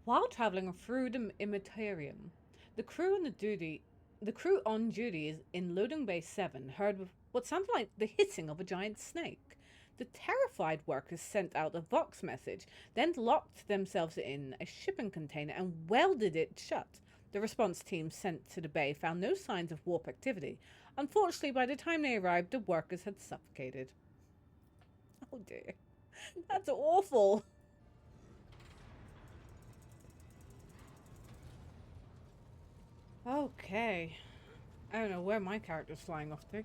While traveling through the Immaterium, the crew on duty in Loading Bay 7 heard what sounded like the hissing of a giant snake. The terrified workers sent out a Vox message, then locked themselves in a shipping container and welded it shut. The response team sent to the bay found no signs of warp activity. Unfortunately, by the time they arrived, the workers had suffocated. Oh dear. That's awful. Okay. I don't know where my character's flying off to.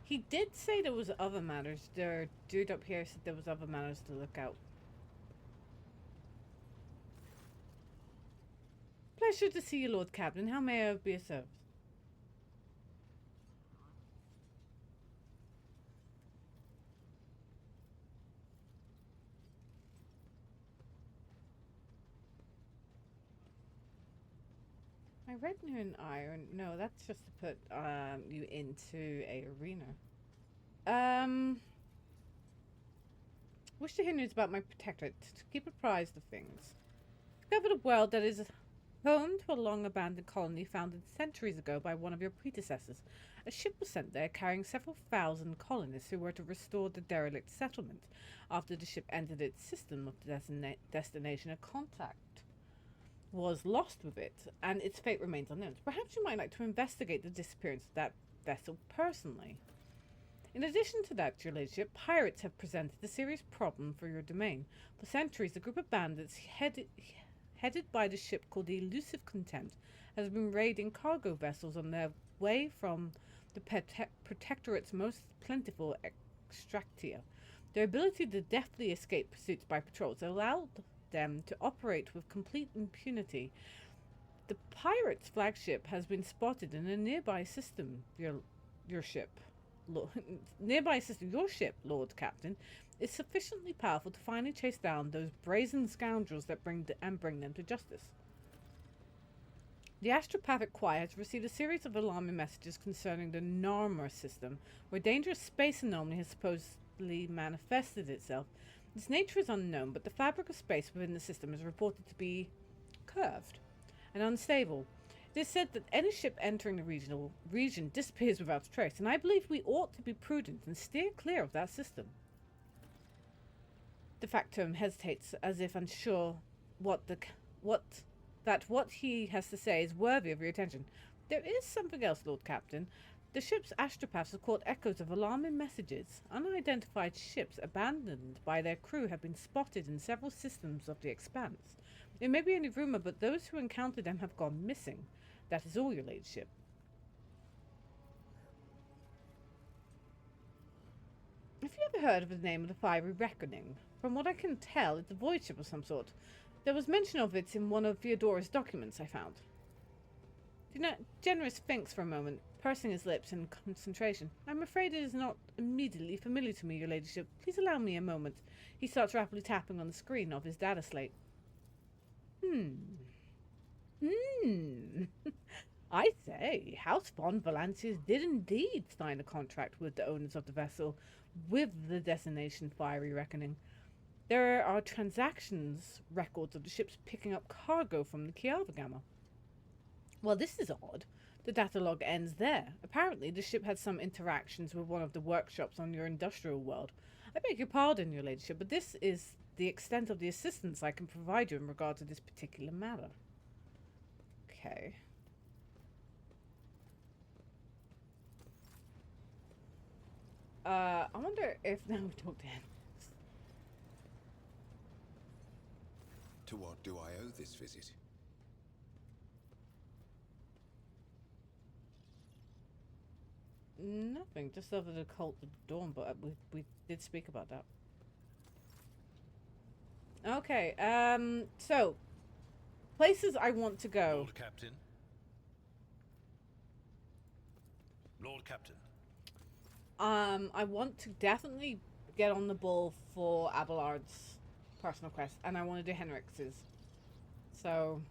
He did say there was other matters. The dude up here said there was other matters to look out. Pleasure to see you, Lord Captain. How may I be of service? I read you in iron. No, that's just to put you into a arena. Wish to hear news about my protectorate to keep apprised of things. Discovered a world that is home to a long abandoned colony founded centuries ago by one of your predecessors. A ship was sent there carrying several thousand colonists who were to restore the derelict settlement. After the ship entered its system of destination, a contact was lost with it, and its fate remains unknown. Perhaps you might like to investigate the disappearance of that vessel personally. In addition to that, your ladyship, pirates have presented a serious problem for your domain. For centuries, a group of bandits headed by the ship called the Elusive Contempt has been raiding cargo vessels on their way from the Protectorate's most plentiful extractia. Their ability to deftly escape pursuits by patrols allowed them to operate with complete impunity. The pirates' flagship has been spotted in a nearby system. Your ship, Lord Captain, is sufficiently powerful to finally chase down those brazen scoundrels that bring them to justice. The Astropathic Choir has received a series of alarming messages concerning the Nomos system, where dangerous space anomaly has supposedly manifested itself. Its nature is unknown, but the fabric of space within the system is reported to be curved and unstable. It is said that any ship entering the region disappears without a trace, and I believe we ought to be prudent and steer clear of that system. The Factum hesitates, as if unsure what he has to say is worthy of your attention. There is something else, Lord Captain. The ship's astropaths have caught echoes of alarming messages. Unidentified ships abandoned by their crew have been spotted in several systems of the expanse. It may be only rumor, but those who encountered them have gone missing. That is all, your ladyship. Have you ever heard of the name of the Fiery Reckoning? From what I can tell, it's a void ship of some sort. There was mention of it in one of Theodora's documents I found. Generous thinks for a moment, pursing his lips in concentration. I'm afraid it is not immediately familiar to me, your ladyship. Please allow me a moment. He starts rapidly tapping on the screen of his data slate. I say, House von Valancius did indeed sign a contract with the owners of the vessel with the destination Fiery Reckoning. There are transactions records of the ships picking up cargo from the Kiava Gamma. Well, this is odd. The data log ends there. Apparently, the ship had some interactions with one of the workshops on your industrial world. I beg your pardon, your ladyship, but this is the extent of the assistance I can provide you in regard to this particular matter. Okay. I wonder if now we talk to him. To what do I owe this visit? Nothing, just over the Cult of Dawn, but we did speak about that. Okay, so places I want to go. Lord Captain. Lord Captain. I want to definitely get on the ball for Abelard's personal quest, and I want to do Henrix's. So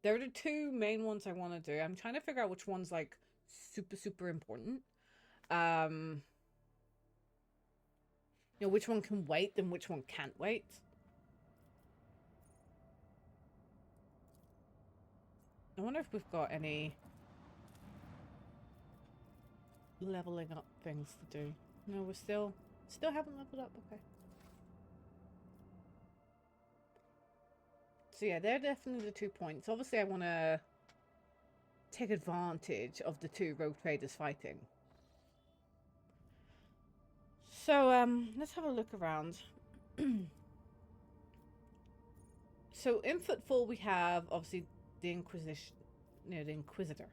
there are the two main ones I want to do. I'm trying to figure out which one's like super important. You know, which one can wait and which one can't wait. I wonder if we've got any leveling up things to do. No, we're still haven't leveled up. Okay. So yeah, they're definitely the 2 points. Obviously, I want to take advantage of the 2 rogue traders fighting. So let's have a look around. So in Footfall we have obviously the Inquisition, the Inquisitor.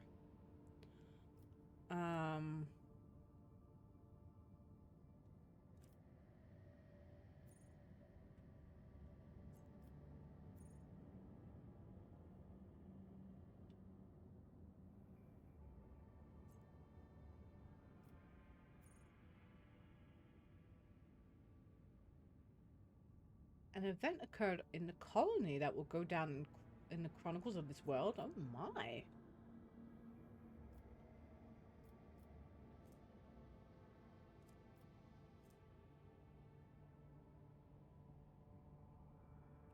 An event occurred in the colony that will go down in the chronicles of this world. Oh my.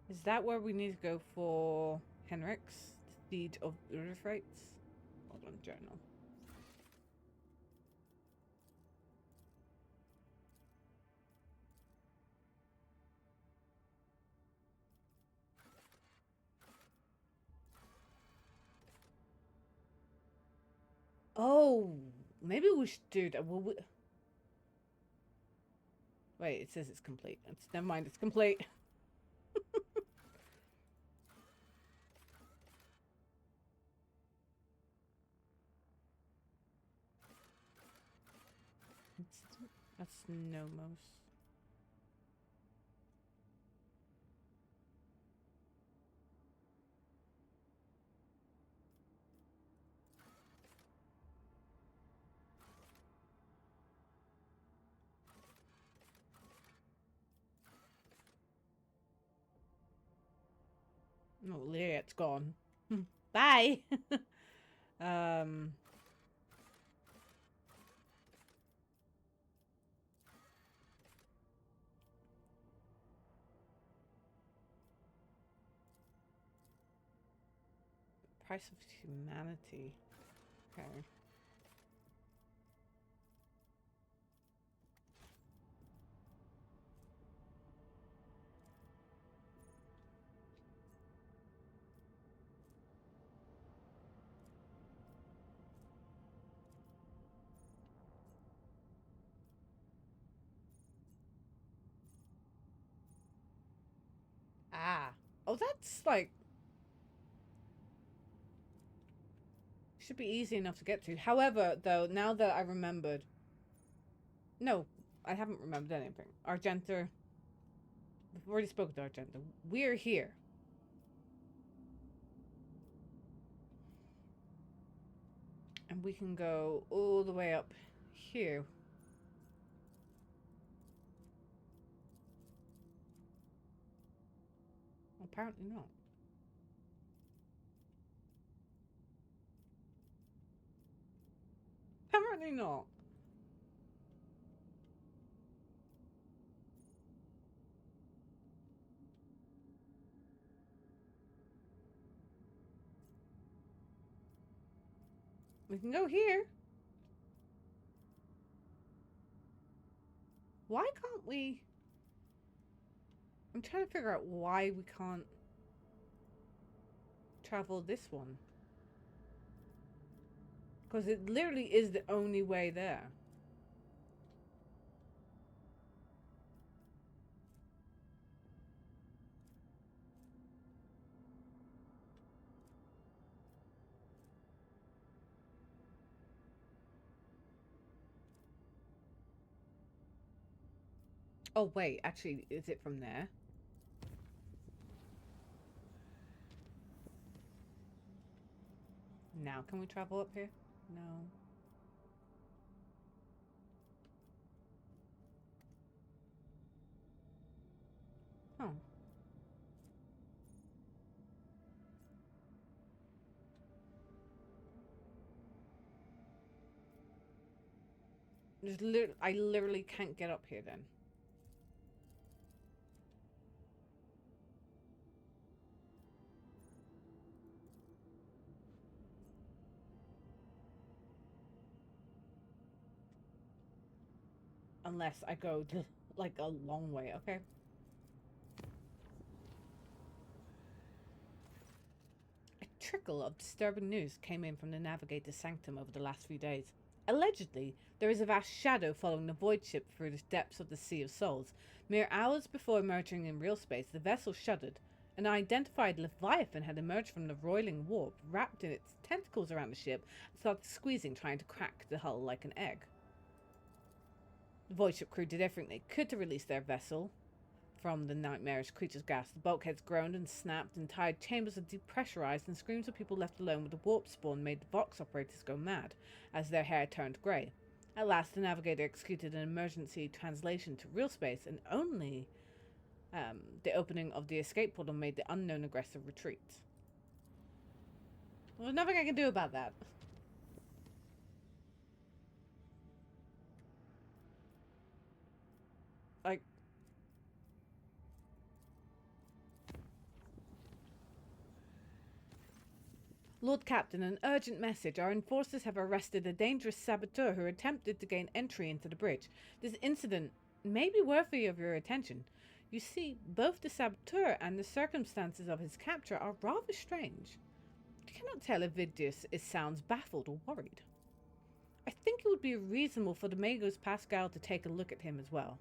Is that where we need to go for Henrik's Deed of Urifrates? Hold on, journal. Oh, maybe we should do that. Well, wait, it says it's complete. Never mind, it's complete. That's Nomos. Oh, Lyriat's gone. Bye. Price of humanity. Okay. Ah. Oh, that's like... should be easy enough to get to. However, though, now that I remembered... No, I haven't remembered anything. Argenta... We've already spoken to Argenta. We're here. And we can go all the way up here. Apparently not. Apparently not. We can go here. Why can't we... I'm trying to figure out why we can't travel this one. Because it literally is the only way there. Oh, wait. Actually, is it from there? Now, can we travel up here? No. Oh. I literally can't get up here then. Unless I go to, like, a long way, okay? A trickle of disturbing news came in from the Navigator's sanctum over the last few days. Allegedly, there is a vast shadow following the void ship through the depths of the Sea of Souls. Mere hours before emerging in real space, the vessel shuddered. An identified Leviathan had emerged from the roiling warp, wrapped in its tentacles around the ship, and started squeezing, trying to crack the hull like an egg. The void ship crew did everything they could to release their vessel from the nightmarish creature's gas. The bulkheads groaned and snapped, entire chambers were depressurized, and screams of people left alone with the warp spawn made the Vox operators go mad, as their hair turned grey. At last, the Navigator executed an emergency translation to real space, and only the opening of the escape portal made the unknown aggressor retreat. Well, there's nothing I can do about that. Like, Lord Captain, an urgent message. Our enforcers have arrested a dangerous saboteur who attempted to gain entry into the bridge. This incident may be worthy of your attention. You see, both the saboteur and the circumstances of his capture are rather strange. You cannot tell if Vidius sounds baffled or worried. I think it would be reasonable for the Magos Pascal to take a look at him as well.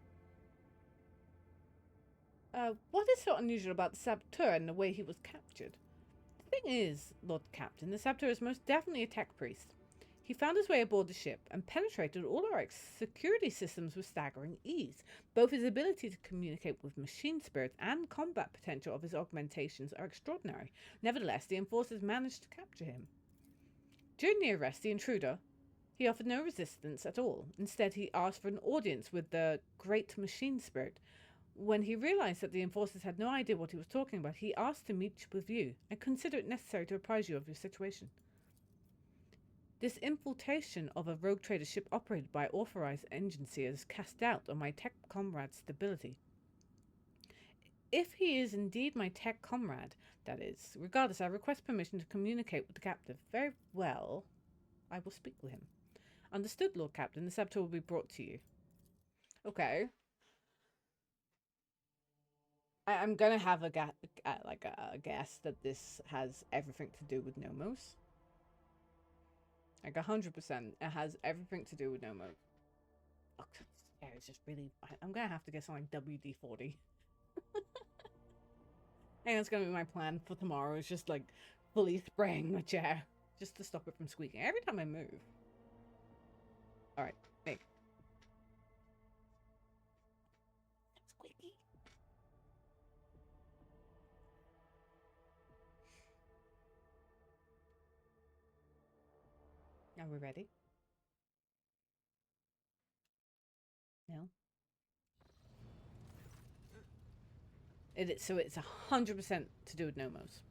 What is so unusual about the saboteur and the way he was captured? The thing is, Lord Captain, the saboteur is most definitely a tech priest. He found his way aboard the ship and penetrated all our security systems with staggering ease. Both his ability to communicate with machine spirits and combat potential of his augmentations are extraordinary. Nevertheless, the enforcers managed to capture him. During the arrest, the intruder, he offered no resistance at all. Instead, he asked for an audience with the great machine spirit. When he realized that the enforcers had no idea what he was talking about, he asked to meet with you and consider it necessary to apprise you of your situation. This infiltration of a rogue trader ship operated by authorized agency has cast doubt on my tech comrade's stability. If he is indeed my tech comrade, that is, regardless, I request permission to communicate with the captive. Very well, I will speak with him. Understood, Lord Captain. The saboteur will be brought to you. Okay. I'm gonna have a guess that this has everything to do with Nomos. Like 100%, it has everything to do with Nomos. Oh, yeah, it's just really. I'm gonna have to get something like WD-40. And it's gonna be my plan for tomorrow. It's just like fully spraying my chair just to stop it from squeaking every time I move. All right, make. Squeaky. Are we ready? No. So it's 100% to do with Nomos.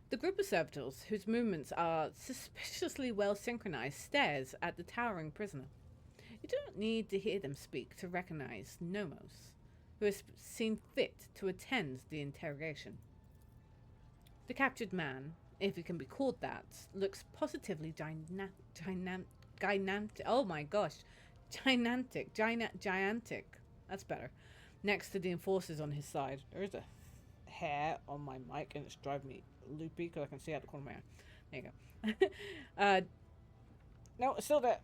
The group of servitors, whose movements are suspiciously well synchronized, stares at the towering prisoner. You do not need to hear them speak to recognize Nomos, who has seen fit to attend the interrogation. The captured man, if he can be called that, looks positively gigantic. Oh my gosh. Gigantic. That's better. Next to the enforcers on his side. There is a hair on my mic and it's driving me loopy because I can see out the corner of my eye. There you go. No, it's still there.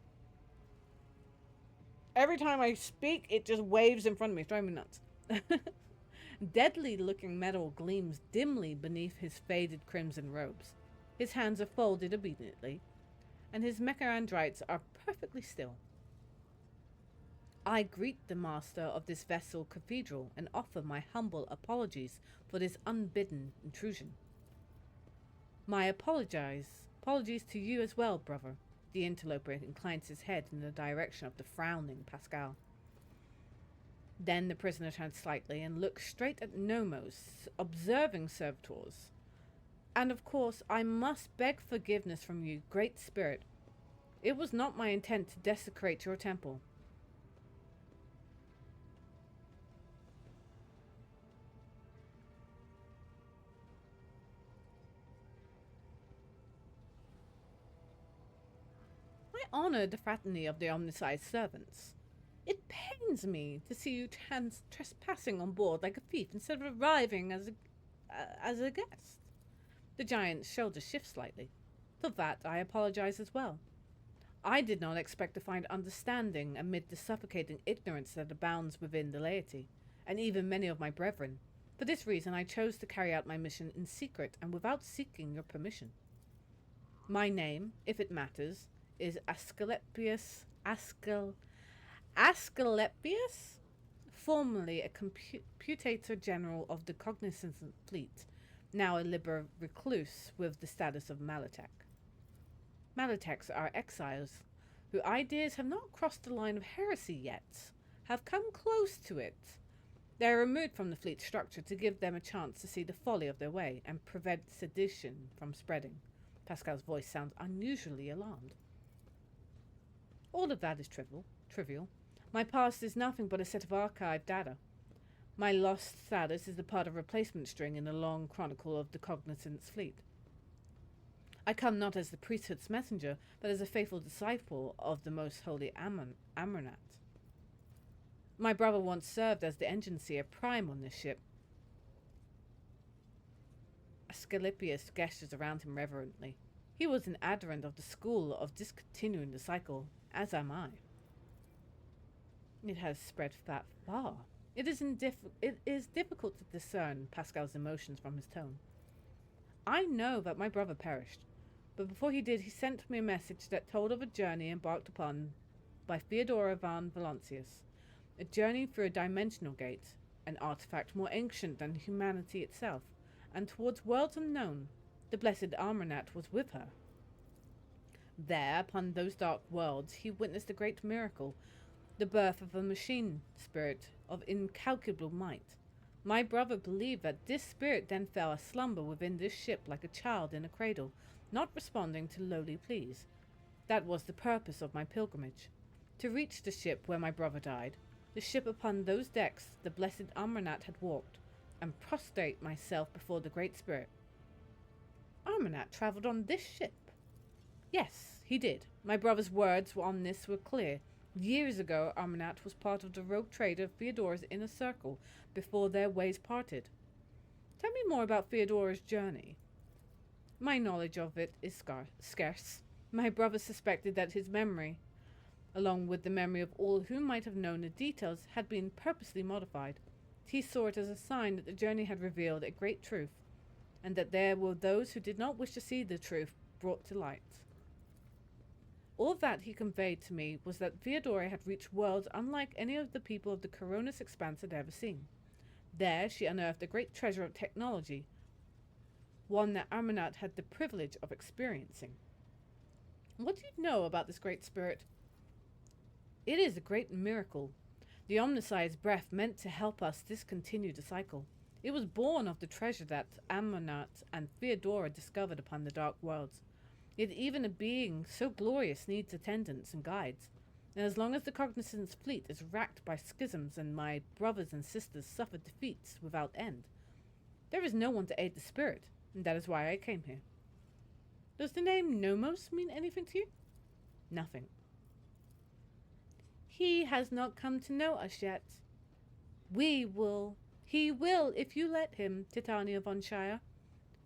Every time I speak, it just waves in front of me. It's driving me nuts. Deadly looking metal gleams dimly beneath his faded crimson robes. His hands are folded obediently, and his mecha-andrites are perfectly still. I greet the master of this vessel cathedral and offer my humble apologies for this unbidden intrusion. My apologies to you as well, brother. The interloper inclines his head in the direction of the frowning Pascal. Then the prisoner turns slightly and looks straight at Nomos, observing servitors. And of course, I must beg forgiveness from you, great spirit. It was not my intent to desecrate your temple. I honor the fraternity of the omniscient servants. It pains me to see you trespassing on board like a thief instead of arriving as a guest. The giant's shoulders shift slightly. For that, I apologize as well. I did not expect to find understanding amid the suffocating ignorance that abounds within the laity, and even many of my brethren. For this reason, I chose to carry out my mission in secret and without seeking your permission. My name, if it matters, is Asclepius, formerly a computator general of the Cognizant Fleet, now a liber recluse with the status of Malatek. Malatecs are exiles, whose ideas have not crossed the line of heresy yet, have come close to it. They are removed from the fleet structure to give them a chance to see the folly of their way and prevent sedition from spreading. Pascal's voice sounds unusually alarmed. All of that is trivial. My past is nothing but a set of archived data. My lost status is the part of replacement string in the long chronicle of the Cognizant's fleet. I come not as the priesthood's messenger, but as a faithful disciple of the most holy Amranat. My brother once served as the engine seer prime on this ship. Asclepius gestures around him reverently. He was an adherent of the school of discontinuing the cycle, as am I. It has spread that far. It is difficult to discern Pascal's emotions from his tone. I know that my brother perished, but before he did, he sent me a message that told of a journey embarked upon by Theodora van Valancius, a journey through a dimensional gate, an artifact more ancient than humanity itself, and towards worlds unknown. The blessed Amranat was with her. There, upon those dark worlds, he witnessed a great miracle, the birth of a machine spirit of incalculable might. My brother believed that this spirit then fell aslumber within this ship like a child in a cradle, not responding to lowly pleas. That was the purpose of my pilgrimage, to reach the ship where my brother died, the ship upon those decks the blessed Amranat had walked, and prostrate myself before the Great Spirit. Amranat travelled on this ship? Yes, he did. My brother's words on this were clear. Years ago, Amranat was part of the rogue trader Theodora's inner circle before their ways parted. Tell me more about Theodora's journey. My knowledge of it is scarce. My brother suspected that his memory, along with the memory of all who might have known the details, had been purposely modified. He saw it as a sign that the journey had revealed a great truth, and that there were those who did not wish to see the truth brought to light. All that he conveyed to me was that Theodora had reached worlds unlike any of the people of the Coronis Expanse had ever seen. There she unearthed a great treasure of technology, one that Amranat had the privilege of experiencing. What do you know about this great spirit? It is a great miracle. The Omnissiah's breath meant to help us discontinue the cycle. It was born of the treasure that Amranat and Theodora discovered upon the Dark Worlds. Yet even a being so glorious needs attendants and guides, and as long as the Cognizant's fleet is racked by schisms and my brothers and sisters suffer defeats without end, there is no one to aid the spirit, and that is why I came here. Does the name Nomos mean anything to you? Nothing. He has not come to know us yet. He will if you let him, Titania von Shire.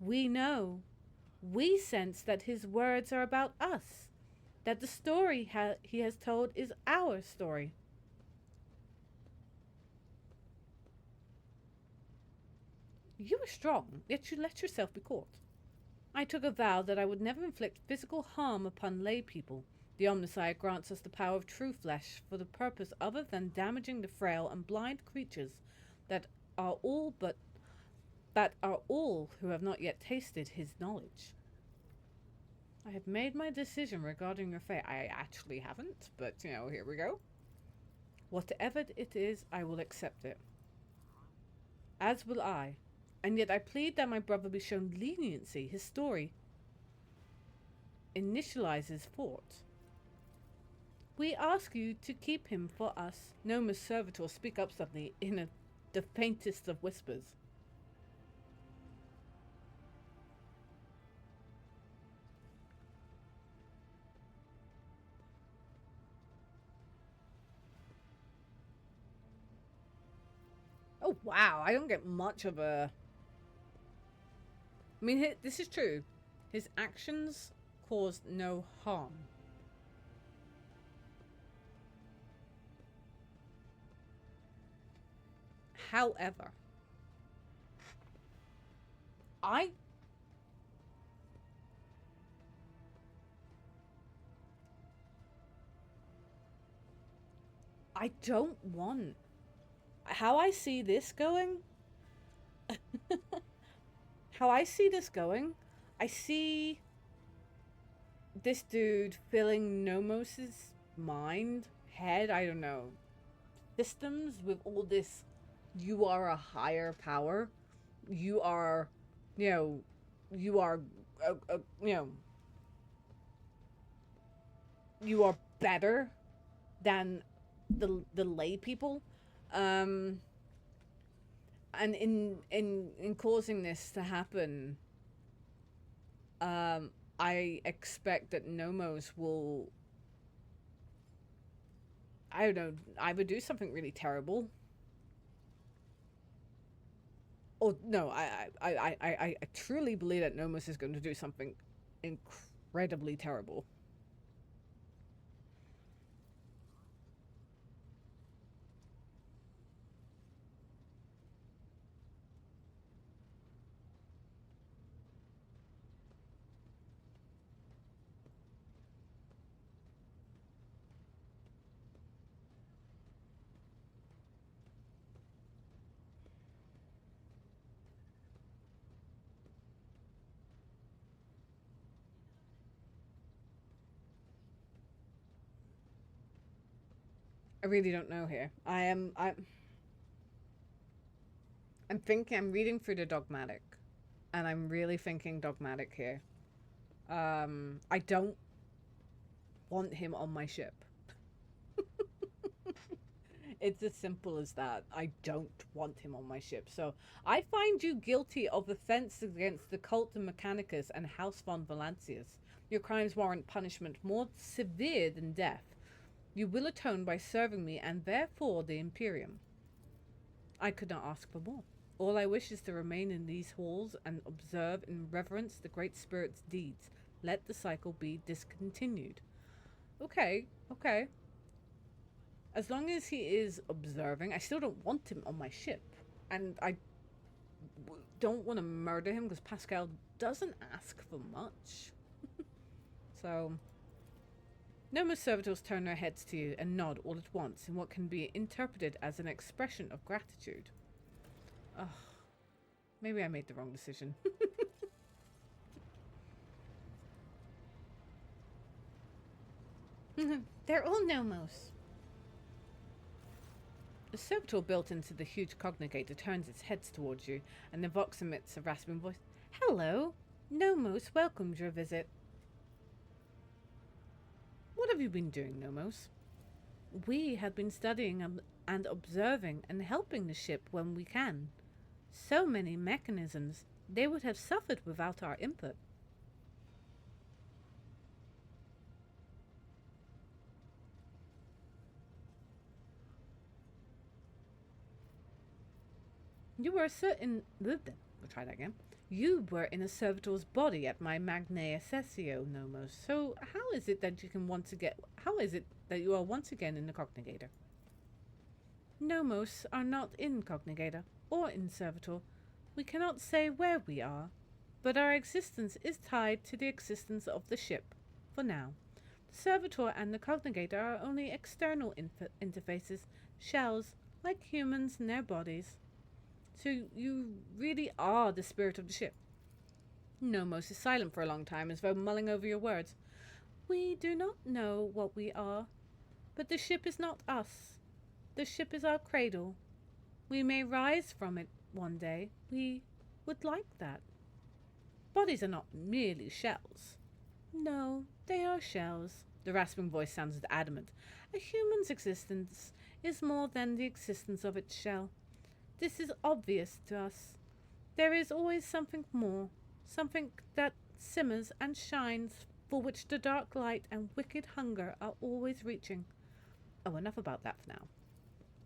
We know. We sense that his words are about us, that the story he has told is our story. You are strong, yet you let yourself be caught. I took a vow that I would never inflict physical harm upon lay people. The Omnissiah grants us the power of true flesh for the purpose other than damaging the frail and blind creatures that are all who have not yet tasted his knowledge. I have made my decision regarding your fate. I actually haven't, but, here we go. Whatever it is, I will accept it. As will I. And yet I plead that my brother be shown leniency. His story initializes thought. We ask you to keep him for us. Nomos servitor speak up suddenly in the faintest of whispers. Oh, wow. I don't get much of a... I mean, this is true. His actions caused no harm. However, I don't want... How I see this going... How I see this going, I see this dude filling Nomos's mind, head, I don't know, systems with all this, you are a higher power, you are, you know, you are, you know, you are better than the lay people, and in causing this to happen, I expect that Nomos will, I don't know, either do something really terrible, or no, I truly believe that Nomos is going to do something incredibly terrible. I really don't know here. I'm thinking, I'm reading through the dogmatic, and I'm really thinking dogmatic here. I don't want him on my ship. It's as simple as that. I don't want him on my ship. So I find you guilty of offense against the cult of Mechanicus and House von Valancius. Your crimes warrant punishment more severe than death. You will atone by serving me and therefore the Imperium. I could not ask for more. All I wish is to remain in these halls and observe and reverence the Great Spirit's deeds. Let the cycle be discontinued. Okay, okay. As long as he is observing, I still don't want him on my ship. And I don't want to murder him because Pascal doesn't ask for much. So... Nomos servitors turn their heads to you and nod all at once in what can be interpreted as an expression of gratitude. Ugh. Maybe I made the wrong decision. They're all Nomos. The servitor built into the huge cognigator turns its head towards you, and the vox emits a rasping voice. Hello. Nomos welcomes your visit. What have you been doing, Nomos? We have been studying and observing and helping the ship when we can. So many mechanisms, they would have suffered without our input. You were certain... We'll try that again. You were in a servitor's body at my Magnae Accessio, Nomos. So how is it that you can once again... How is it that you are once again in the Cognigator? Nomos are not in Cognigator or in Servitor. We cannot say where we are, but our existence is tied to the existence of the ship, for now. The Servitor and the Cognigator are only external interfaces, shells, like humans in their bodies. So you really are the spirit of the ship. Nomos is silent for a long time, as though mulling over your words. We do not know what we are, but the ship is not us. The ship is our cradle. We may rise from it one day. We would like that. Bodies are not merely shells. No, they are shells. The rasping voice sounds adamant. A human's existence is more than the existence of its shell. This is obvious to us. There is always something more, something that simmers and shines, for which the dark light and wicked hunger are always reaching. Oh, enough about that for now.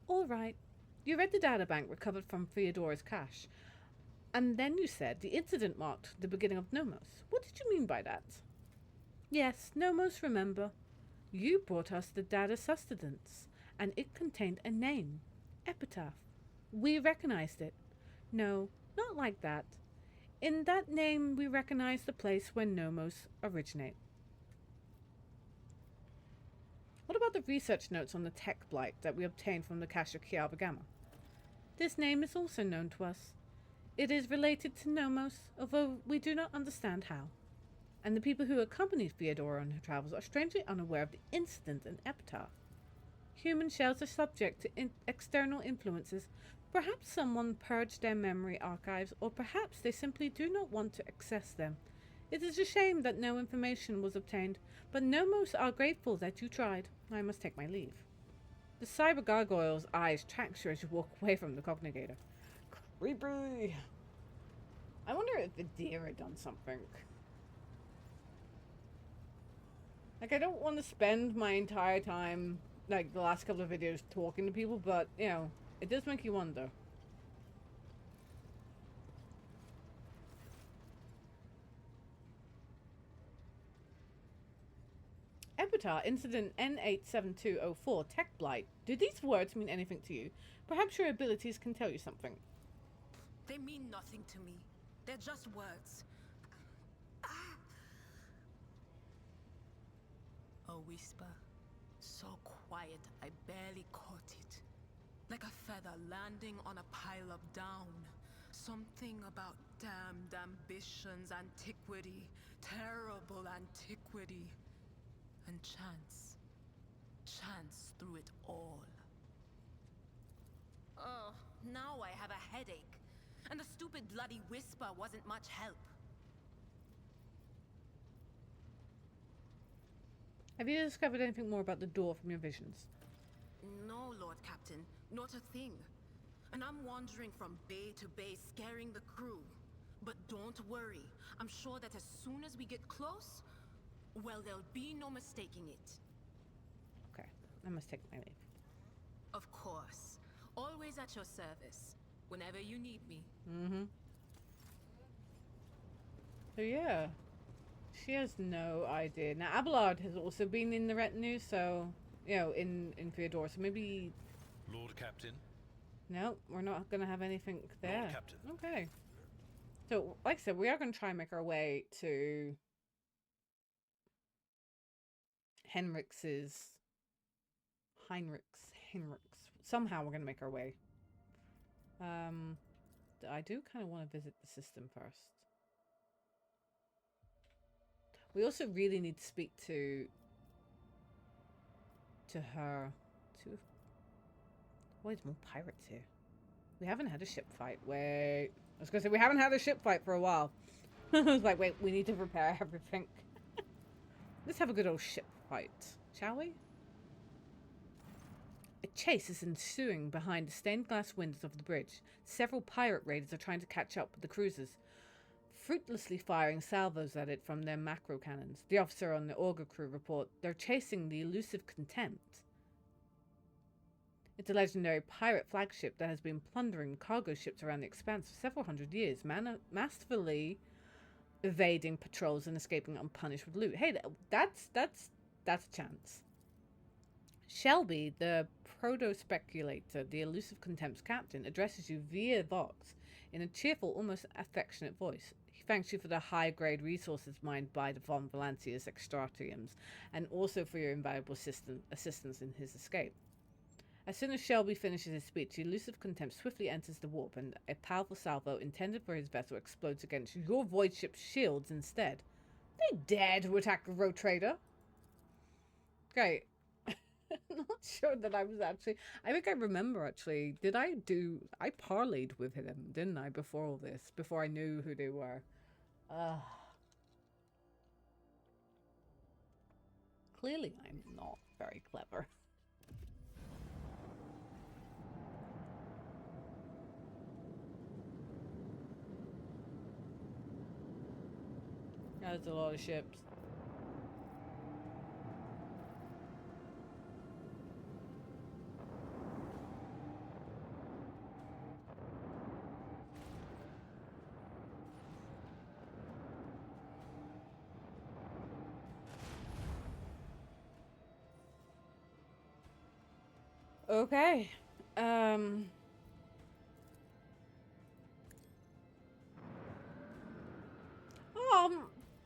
All right. You read the databank recovered from Theodora's cache, and then you said the incident marked the beginning of Nomos. What did you mean by that? Yes, Nomos, remember. You brought us the data sustenance, and it contained a name. Epitaph. We recognized it. No, not like that. In that name, we recognize the place where Nomos originate. What about the research notes on the tech blight that we obtained from the cache of Kiaba Gamma? This name is also known to us. It is related to Nomos, although we do not understand how. And the people who accompanied Theodora on her travels are strangely unaware of the incident and Epitaph. Human shells are subject to external influences. Perhaps someone purged their memory archives, or perhaps they simply do not want to access them. It is a shame that no information was obtained, but Nomos are grateful that you tried. I must take my leave. The cyber gargoyle's eyes track you as you walk away from the cognigator. Creepy! I wonder if the deer had done something. Like, I don't want to spend my entire time, like the last couple of videos, talking to people, but, you know, it does make you wonder. Epitaph, Incident N87204, Tech Blight. Do these words mean anything to you? Perhaps your abilities can tell you something. They mean nothing to me. They're just words. A whisper. So quiet, I barely caught it. Like a feather landing on a pile of down. Something about damned ambitions, antiquity, terrible antiquity. And chance. Chance through it all. Oh, now I have a headache. And the stupid bloody whisper wasn't much help. Have you discovered anything more about the door from your visions? No, Lord Captain, not a thing. And I'm wandering from bay to bay, scaring the crew. But don't worry, I'm sure that as soon as we get close, well, there'll be no mistaking it. Okay, I must take my leave. Of course. Always at your service, whenever you need me. Mm-hmm. So yeah, she has no idea. Now, Abelard has also been in the retinue, so, you know, in Theodora, so maybe... Lord Captain. No, we're not going to have anything there. Lord Captain. Okay. So, like I said, we are going to try and make our way to Heinrich's. Somehow we're going to make our way. I do kind of want to visit the system first. We also really need to speak to her. Oh, there's more pirates here. We haven't had a ship fight. Wait. I was going to say, we haven't had a ship fight for a while. I was like, wait, we need to repair everything. Let's have a good old ship fight, shall we? A chase is ensuing behind the stained glass windows of the bridge. Several pirate raiders are trying to catch up with the cruisers, fruitlessly firing salvos at it from their macro cannons. The officer on the auger crew report they're chasing the elusive Contempt. It's a legendary pirate flagship that has been plundering cargo ships around the expanse for several hundred years, masterfully evading patrols and escaping unpunished with loot. Hey, that's a chance. Shelby, the proto-speculator, the elusive Contempt's captain, addresses you via Vox in a cheerful, almost affectionate voice. He thanks you for the high-grade resources mined by the Von Valancius extratiums, and also for your invaluable assistance in his escape. As soon as Shelby finishes his speech, the elusive Contempt swiftly enters the warp, and a powerful salvo intended for his vessel explodes against your void ship's shields instead. They dare to attack a road trader. Okay. Not sure that I was actually... I think I remember, actually. I parlayed with him, didn't I, before all this? Before I knew who they were. Clearly, I'm not very clever. That's a lot of ships. Okay. Um,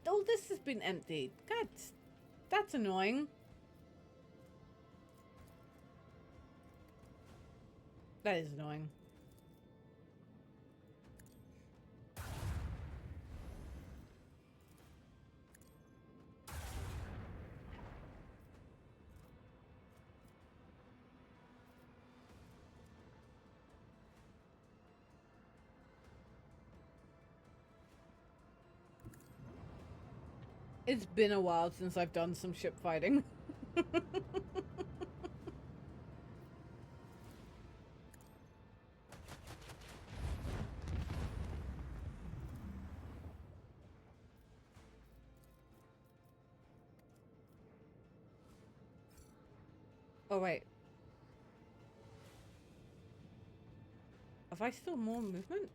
all this has been emptied. God, that's annoying. That is annoying. It's been a while since I've done some ship fighting. Oh, wait. Have I still more movement?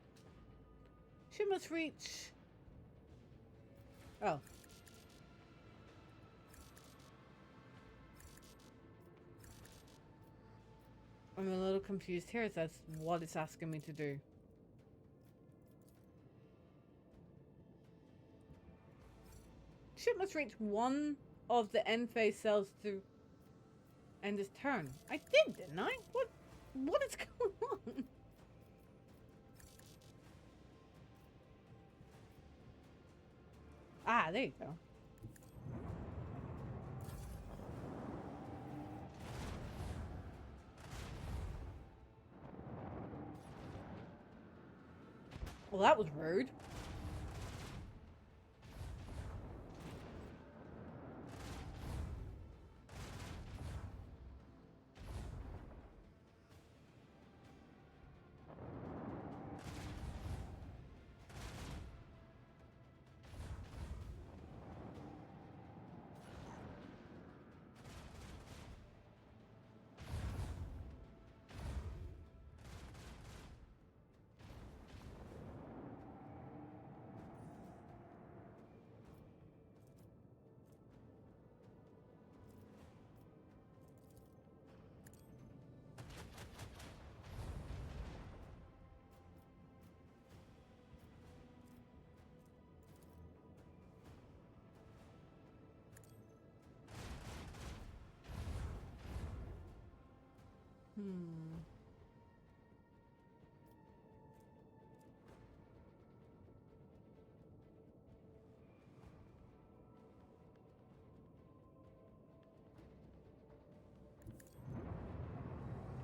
She must reach... Oh. I'm a little confused here as that's what it's asking me to do. Ship must reach one of the end phase cells to end his turn. I did, didn't I? What is going on? Ah, there you go. Well, that was rude.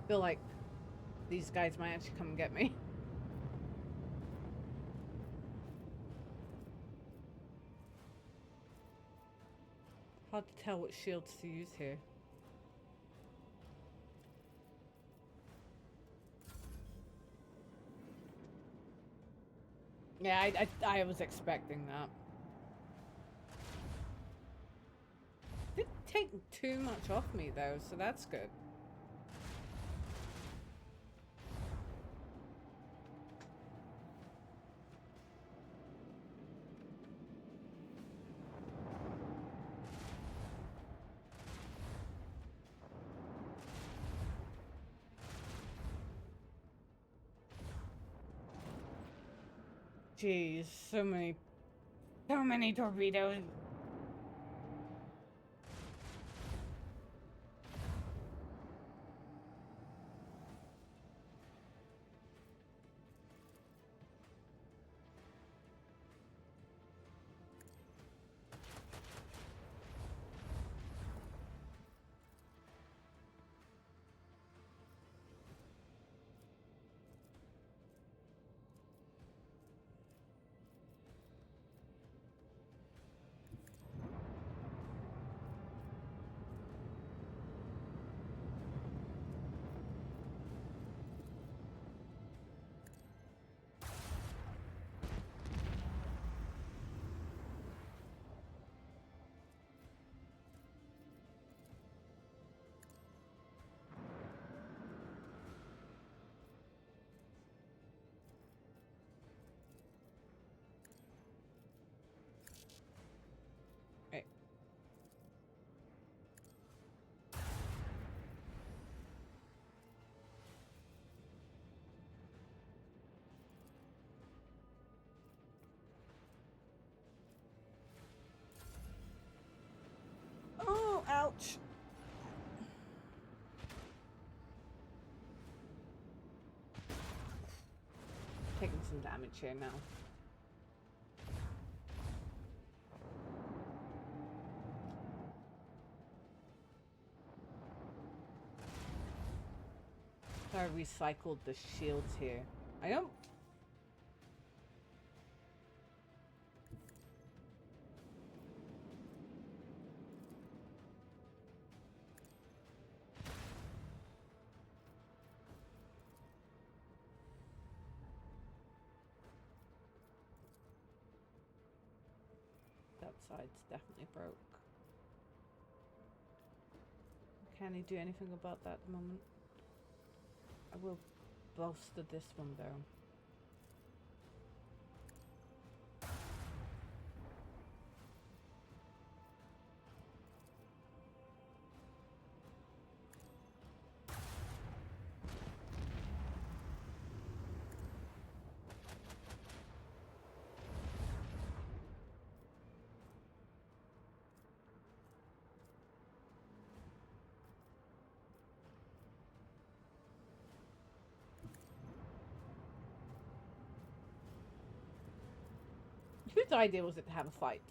Feel like these guys might actually come and get me. Hard to tell what shields to use here. Yeah, I was expecting that. Didn't take too much off me though, so that's good. Jeez, so many torpedoes. Ouch. Taking some damage here now. I recycled the shields here. I don't... That side's definitely broke. Can he do anything about that at the moment? I will bolster this one though. Whose idea was it to have a fight?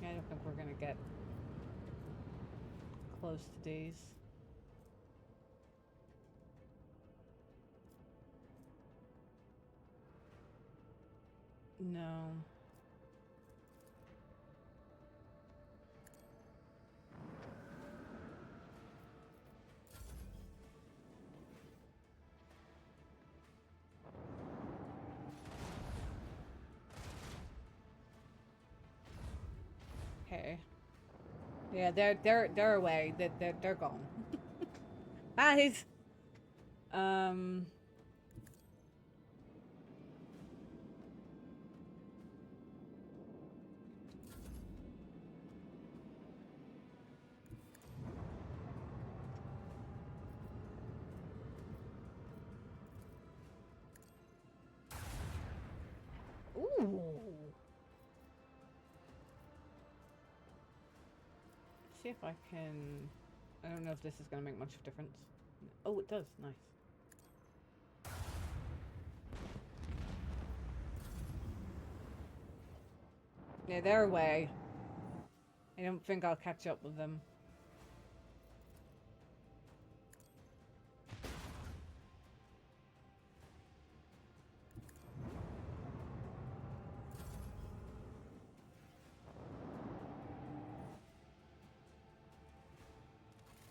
I don't think we're gonna get close to days. No. Okay. Yeah, they're away. They're gone. Guys. Ooh. See if I can... I don't know if this is going to make much of a difference. Oh, it does. Nice. Yeah, they're away. I don't think I'll catch up with them.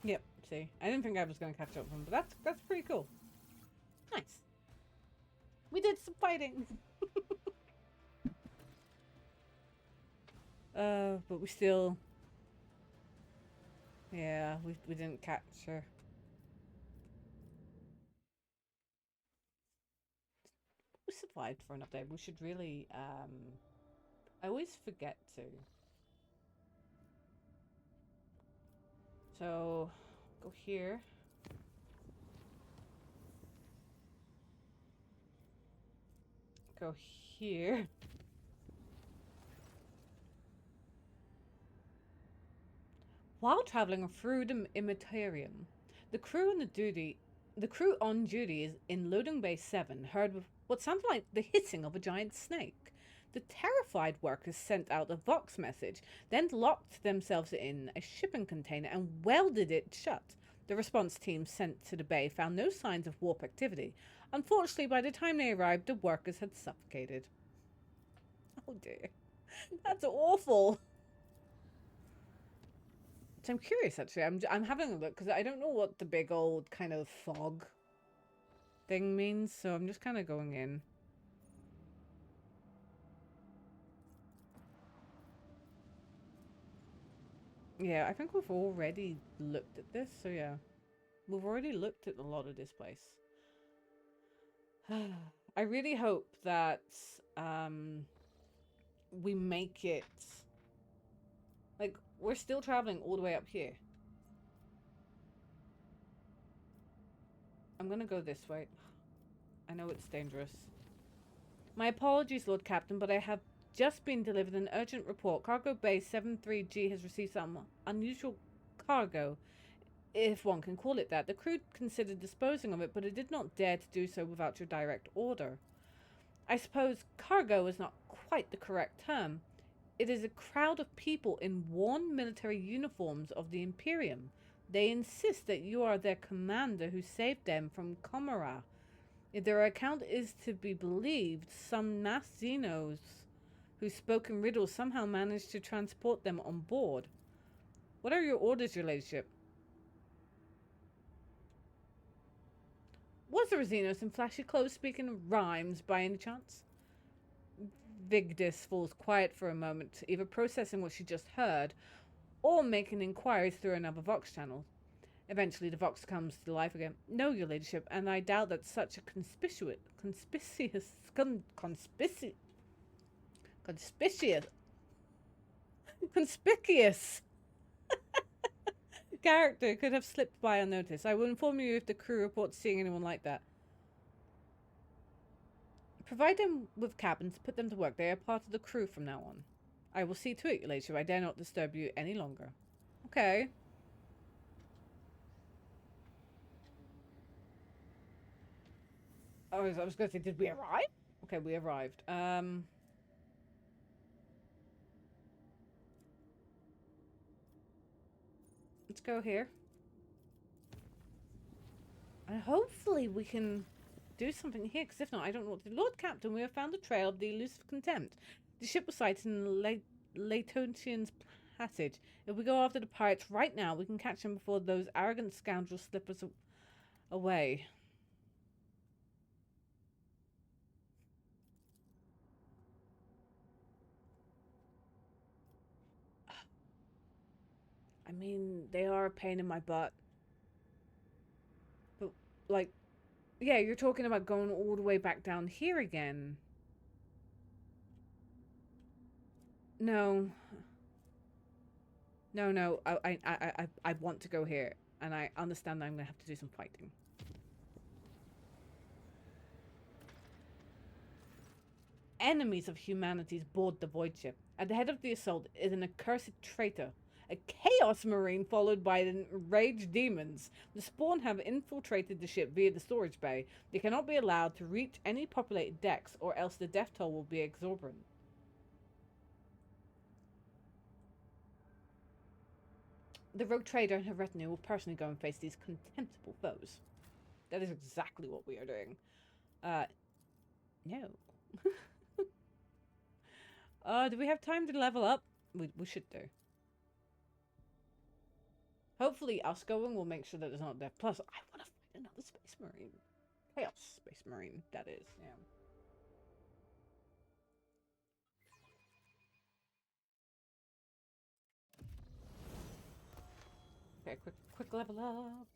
Yep, see. I didn't think I was going to catch up with them, but that's pretty cool. Nice. We did some fighting. But we still... Yeah, we didn't catch her. We survived for an update. We should really, I always forget to. So, go here. Go here. While traveling through the Immaterium, the crew on duty is in loading bay 7 heard what sounded like the hissing of a giant snake. The terrified workers sent out a Vox message, then locked themselves in a shipping container and welded it shut. The response team sent to the bay found no signs of warp activity. Unfortunately, by the time they arrived, the workers had suffocated. Oh dear. That's awful. So I'm curious, actually. I'm having a look because I don't know what the big old kind of fog thing means. So I'm just kind of going in. Yeah, I think we've already looked at this, so yeah. We've already looked at a lot of this place. I really hope that we make it... Like, we're still traveling all the way up here. I'm gonna go this way. I know it's dangerous. My apologies, Lord Captain, but I have just been delivered an urgent report. Cargo Bay 73G has received some unusual cargo, if one can call it that. The crew considered disposing of it, but it did not dare to do so without your direct order. I suppose cargo is not quite the correct term. It is a crowd of people in worn military uniforms of the Imperium. They insist that you are their commander who saved them from Comora. If their account is to be believed, some masked Xenos who spoke in riddles somehow managed to transport them on board. What are your orders, your ladyship? Was there a Xenos in flashy clothes speaking rhymes by any chance? Vigdis falls quiet for a moment, either processing what she just heard or making inquiries through another Vox channel. Eventually, the Vox comes to life again. No, your ladyship, and I doubt that such a conspicuous character could have slipped by unnoticed. I will inform you if the crew reports seeing anyone like that. Provide them with cabins, put them to work. They are part of the crew from now on. I will see to it, your ladyship. I dare not disturb you any longer. Okay. I was going to say, did we arrive? Okay, we arrived. Let's go here. And hopefully we can do something here, because if not, I don't know what to do. Lord Captain, we have found the trail of the elusive contempt. The ship was sighted in Latontian's passage. If we go after the pirates right now, we can catch them before those arrogant scoundrels slip us away. I mean, they are a pain in my butt. But, like, yeah, you're talking about going all the way back down here again. No. No. I want to go here. And I understand that I'm going to have to do some fighting. Enemies of humanity's board the void ship. At the head of the assault is an accursed traitor. A chaos marine followed by enraged demons. The spawn have infiltrated the ship via the storage bay. They cannot be allowed to reach any populated decks, or else the death toll will be exorbitant. The rogue trader and her retinue will personally go and face these contemptible foes. That is exactly what we are doing. No. Do we have time to level up? We should do. Hopefully us going will make sure that there's not death. Plus, I want to fight another space marine. Chaos space marine, that is, yeah. Okay, quick level up.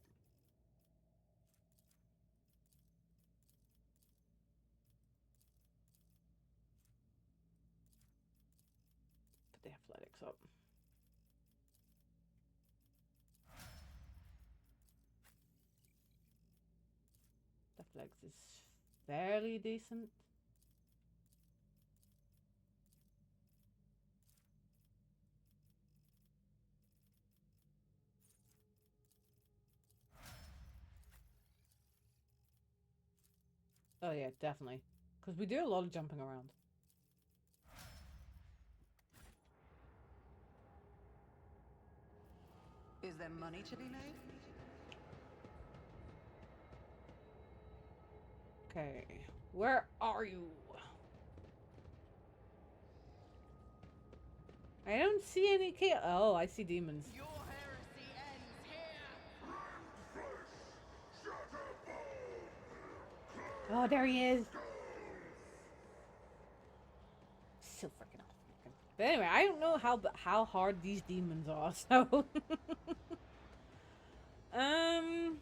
Put the athletics up. Athletics is fairly decent. Oh yeah, definitely. Because we do a lot of jumping around. Is there money to be made? Okay, where are you? I don't see any chaos. Oh, I see demons. Your heresy ends here! Oh, there he is. So freaking awesome. But anyway, I don't know how hard these demons are, so um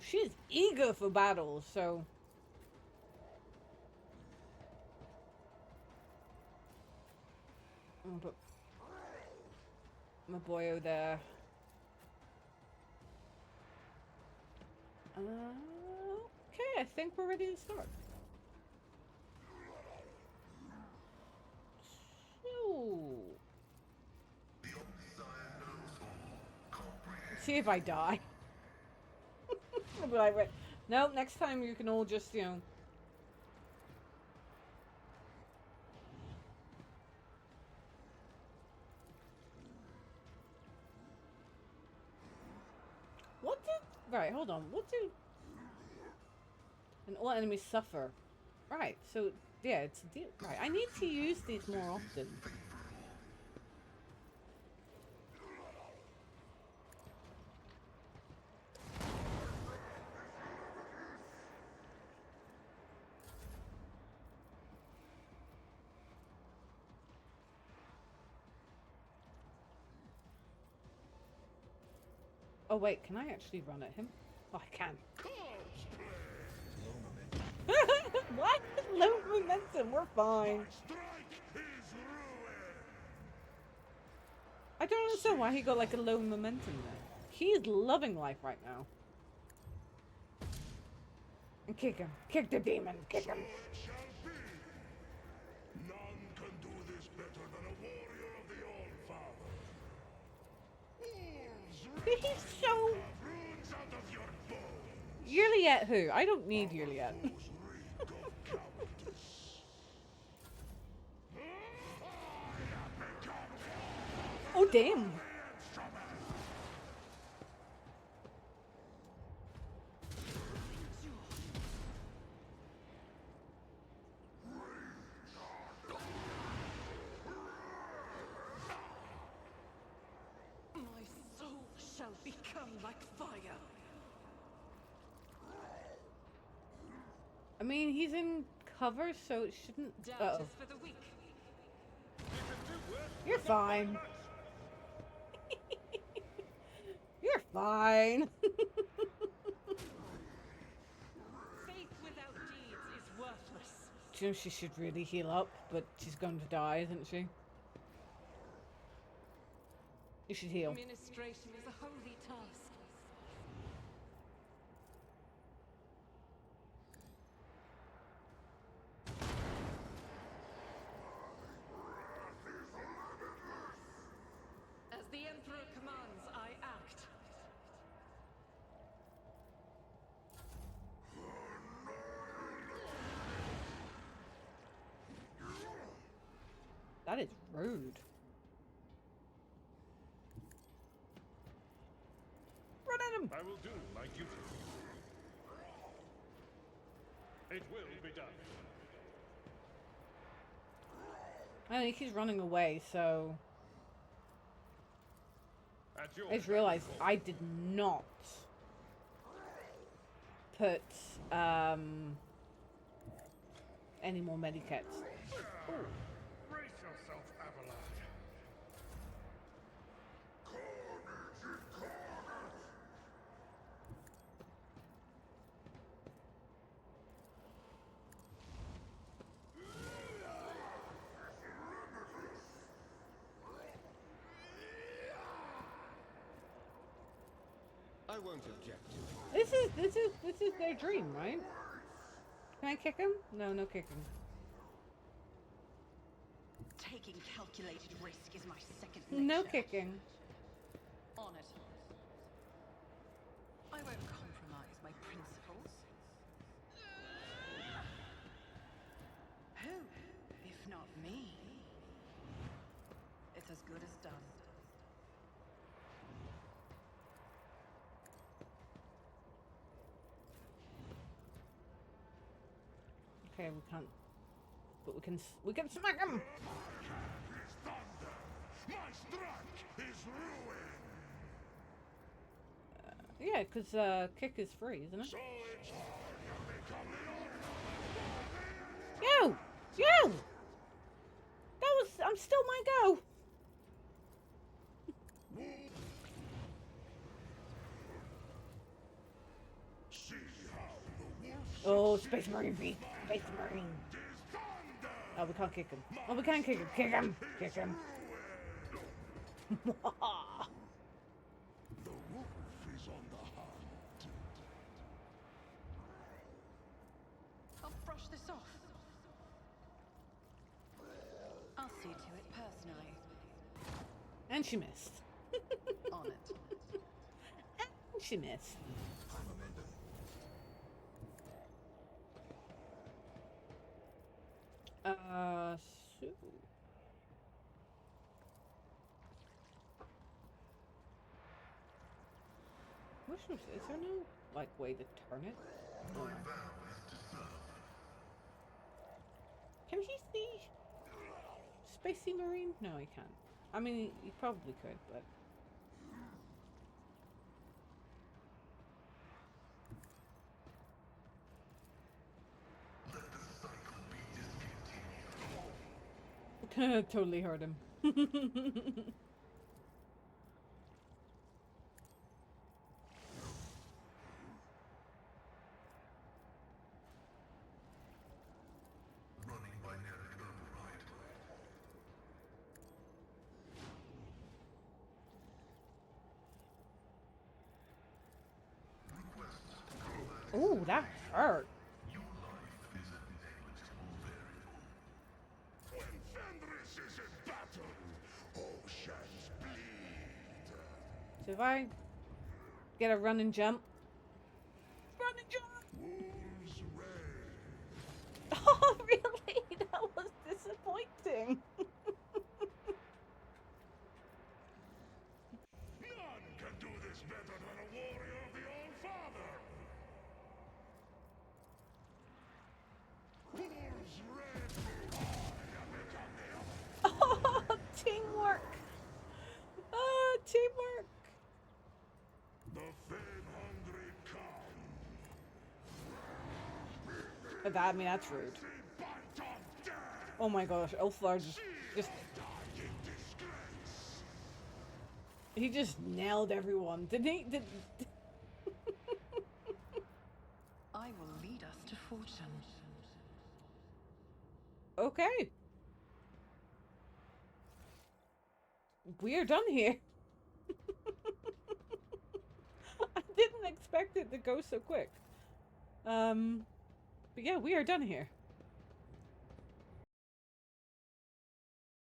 she's eager for battle, so I'll put my boyo there. Okay, I think we're ready to start. So, see if I die. I'll be like, wait. Nope, next time you can all just, you know. What did... Right, hold on. What do... And all enemies suffer. Right, so, yeah, it's a deal. Right, I need to use these more often. Oh wait, can I actually run at him? Oh, I can. What? Low momentum, we're fine. I don't understand why he got like a low momentum there. He is loving life right now. And kick him. Kick the demon. Kick him. None can do this better than a warrior of the All-Father. He's so... Runes out of your bones. Yearly at who? I don't need yearly at. Reek of cowardice. Oh damn. My soul shall become like fire. I mean, he's in cover, so it shouldn't... Doubt is for the weak. You're fine. You're fine. Faith without deeds is worthless. You know, she should really heal up, but she's going to die, isn't she? You should heal. Administration is a holy task. As the Emperor commands, I act. That is rude. Run at him! I will do my duty. It will be done. I think he's running away, so... At your I just realized I did not put, any more medikits. brace yourself, Abelard. I won't object to it. This is their dream, right? Can I kick him? No, no kicking. Taking calculated risk is my second nature. No kicking. On it. I won't compromise my principles. Who, if not me? It's as good as done. Okay, we can't. But we can smack him. His thunder. My strike is ruin. Yeah, because kick is free, isn't it? So it's hard you become the Yo! Yo! That was... I'm still my go! See how the wolf Oh, Space Marine feet. Space Marine. is thunder. Oh, we can't kick him. Oh, we can kick him. Kick him. Kick him. The wolf is on the hunt. I'll brush this off. I'll see to it personally. And she missed. On it. And she missed. So... Is there no, like, way to turn it? No. Can he see Spacey Marine? No, he can't. I mean, he probably could, but... Totally heard him. Ooh, that hurt. When Fenris is in battle, oceans bleed. So if I get a run and jump. Run and jump! Wolves reign. Oh, really? That was disappointing. None can do this better than a warrior of the All-Father. Wolves reign. Oh, teamwork. Oh, teamwork. The fame-hungry come. But that, I mean, that's rude. The bite of death. Oh my gosh, Ulflar just Die in disgrace. he just nailed everyone. Didn't he? I will lead us to fortune. Okay. We are done here. I didn't expect it to go so quick. But yeah, we are done here.